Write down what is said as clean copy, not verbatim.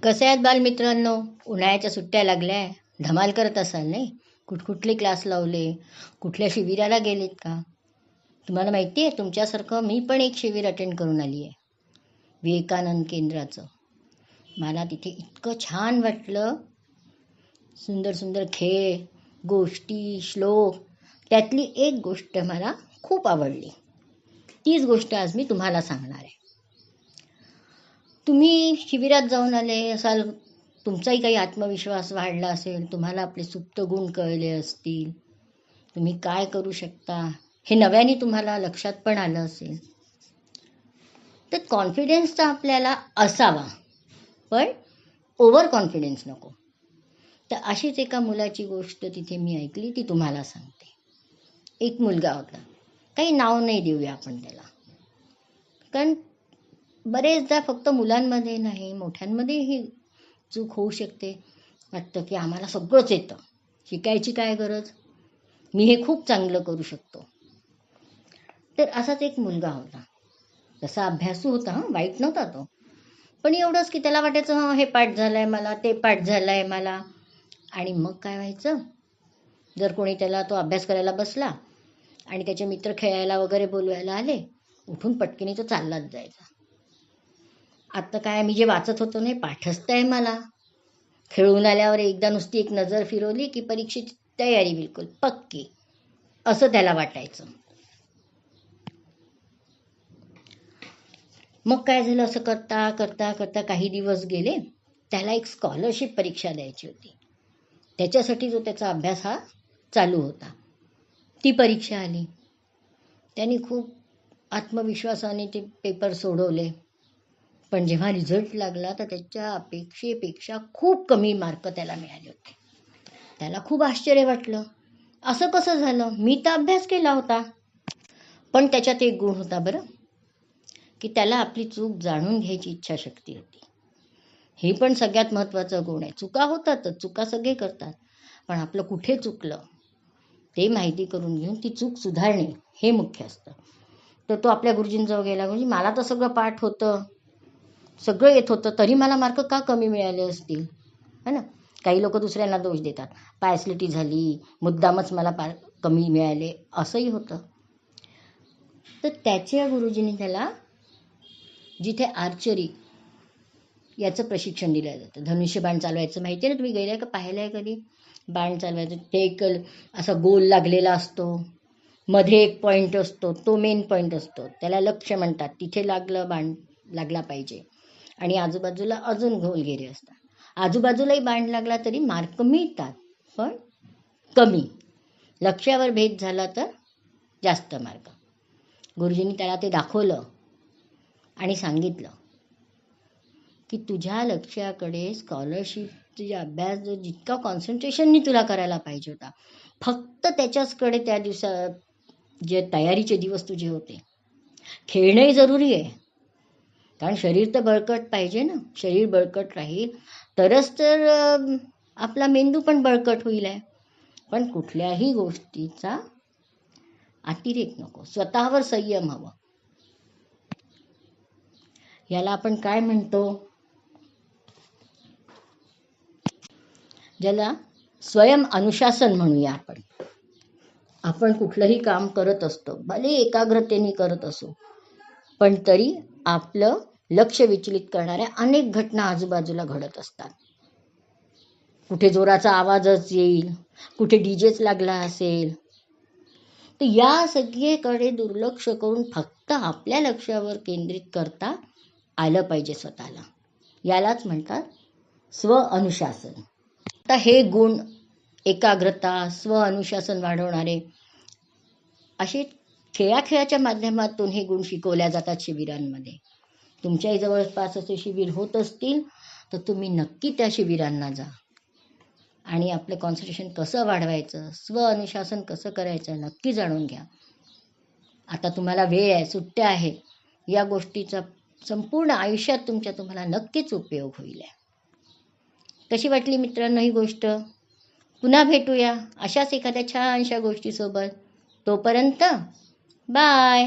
कसे आहेत बालमित्रांनो? उन्हाळ्याच्या सुट्ट्या लागल्या, धमाल करत असाल नाही? कुठकुठले क्लास लावले, कुठल्या शिबिराला गेलेत का? तुम्हाला माहिती आहे, तुमच्यासारखं मी पण एक शिबिर अटेंड करून आली आहे, विवेकानंद केंद्राचं. मला तिथे इतकं छान वाटलं. सुंदर सुंदर खेळ, गोष्टी, श्लोक. त्यातली एक गोष्ट मला खूप आवडली. तीच गोष्ट आज मी तुम्हाला सांगणार आहे. तुम्ही शिबिरात जाऊन आले असाल, तुमचाही काही आत्मविश्वास वाढला असेल, तुम्हाला आपले सुप्त गुण कळले असतील, तुम्ही काय करू शकता हे नव्याने तुम्हाला लक्षात पण आलं असेल. तर कॉन्फिडन्स तर आपल्याला असावा, पण ओव्हर कॉन्फिडन्स नको. तर अशीच एका मुलाची गोष्ट तिथे मी ऐकली, ती तुम्हाला सांगते. एक मुलगा होता, काही नाव नाही देऊया आपण त्याला, कारण बरेचदा फक्त मुलांमध्ये नाही, मोठ्यांमध्येही चूक होऊ शकते. वाटतं की आम्हाला सगळंच येतं, शिकायची काय गरज, मी हे खूप चांगलं करू शकतो. तर असाच एक मुलगा होता. तसा अभ्यासू होता, वाईट नव्हता तो, पण एवढंच की त्याला वाटायचं हे पाठ झालंय मला, ते पाठ झालंय मला. आणि मग काय व्हायचं, जर कोणी त्याला तो अभ्यास करायला बसला आणि त्याचे मित्र खेळायला वगैरे बोलवायला आले, उठून पटकीने तो चाललाच जायचा. आता काय, मी जे वाचत होतो नाही, पाठच आहे मला. खेळून आल्यावर एकदा नुसती एक नजर फिरवली की परीक्षेची तयारी बिलकुल पक्की, असं त्याला वाटायचं. मग काय झालं, असं करता करता करता काही दिवस गेले. त्याला एक स्कॉलरशिप परीक्षा द्यायची होती, त्याच्यासाठी जो त्याचा अभ्यास हा चालू होता. ती परीक्षा आली, त्यांनी खूप आत्मविश्वासाने ते पेपर सोडवले. पण जेव्हा रिझल्ट लागला तर त्याच्या अपेक्षेपेक्षा खूप कमी मार्क त्याला मिळाले होते. त्याला खूप आश्चर्य वाटलं, असं कसं झालं, मी तर अभ्यास केला होता. पण त्याच्यात एक गुण होता बरं, की त्याला आपली चूक जाणून घ्यायची इच्छाशक्ती होती. हे पण सगळ्यात महत्त्वाचा गुण आहे. चुका होतातच, चुका सगळे करतात, पण आपलं कुठे चुकलं ते माहिती करून घेऊन ती चूक सुधारणे हे मुख्य असतं. तर तो आपल्या गुरुजींजवळ गेला, म्हणजे मला तर सगळं पाठ होतं, सगळं येत होतं, तरी मला मार्क का कमी मिळाले असतील, है ना. काही लोक दुसऱ्यांना दोष देतात, पायसलिटी झाली, मुद्दामच मला कमी मिळाले, असंही होतं. तर त्याच्या गुरुजींनी त्याला, जिथे आर्चरी याचं प्रशिक्षण दिलं जातं, धनुष्यबाण चालवायचं, माहिती आहे ना, तुम्ही गेलाय का, पाहिलं आहे कधी बाण चालवायचं? ते एक असा गोल लागलेला असतो, मध्ये एक पॉईंट असतो, तो मेन पॉईंट असतो, त्याला लक्ष्य म्हणतात. तिथे बाण लागला पाहिजे, आणि आजूबाजूला अजून गोलगेरे असतात. आजूबाजूलाही बाण लागला तरी मार्क मिळतात, पण कमी. लक्ष्यावर भेद झाला तर जास्त मार्क. गुरुजींनी त्याला ते दाखवलं आणि सांगितलं की तुझ्या लक्ष्याकडे स्कॉलरशिपचे अभ्यास जो जितका कॉन्सन्ट्रेशननी तुला करायला पाहिजे होता, फक्त त्याच्याचकडे त्या दिवसात जे तयारीचे दिवस तुझे होते. खेळणंही जरुरी आहे, कारण शरीर तर बळकट पाहिजे ना. शरीर बळकट राहील तरच तर आपला मेंदू पण बळकट होईल आहे. पण कुठल्याही गोष्टीचा अतिरेक नको, स्वतःवर संयम हवं. याला आपण काय म्हणतो, ज्याला स्वयं अनुशासन म्हणूया आपण. आपण कुठलंही काम करत असतो, भले एकाग्रतेने करत असो, पण तरी आपलं लक्ष विचलित करणाऱ्या अनेक घटना आजूबाजूला घडत असतात. कुठे जोराचा आवाजच येईल, कुठे डीजेच लागला असेल. तर या सगळीकडे दुर्लक्ष करून फक्त आपल्या लक्ष्यावर केंद्रित करता आलं पाहिजे स्वतःला. यालाच म्हणतात स्व अनुशासन. आता हे गुण, एकाग्रता, स्व अनुशासन वाढवणारे असे खेळाच्या माध्यमातून हे गुण शिकवल्या जातात शिबिरांमध्ये. तुमच्याही जवळपास असे शिबिर होत असतील तर तुम्ही नक्की त्या शिबिरांना जा आणि आपलं कॉन्सन्ट्रेशन कसं वाढवायचं, स्व अनुशासन कसं करायचं नक्की जाणून घ्या. आता तुम्हाला वेळ आहे, सुट्ट्या आहेत, या गोष्टीचा संपूर्ण आयुष्यात तुम्हाला नक्कीच उपयोग होईल. कशी वाटली मित्रांनो ही गोष्ट? पुन्हा भेटूया अशाच एखाद्या छानशा गोष्टीसोबत. तोपर्यंत बाय.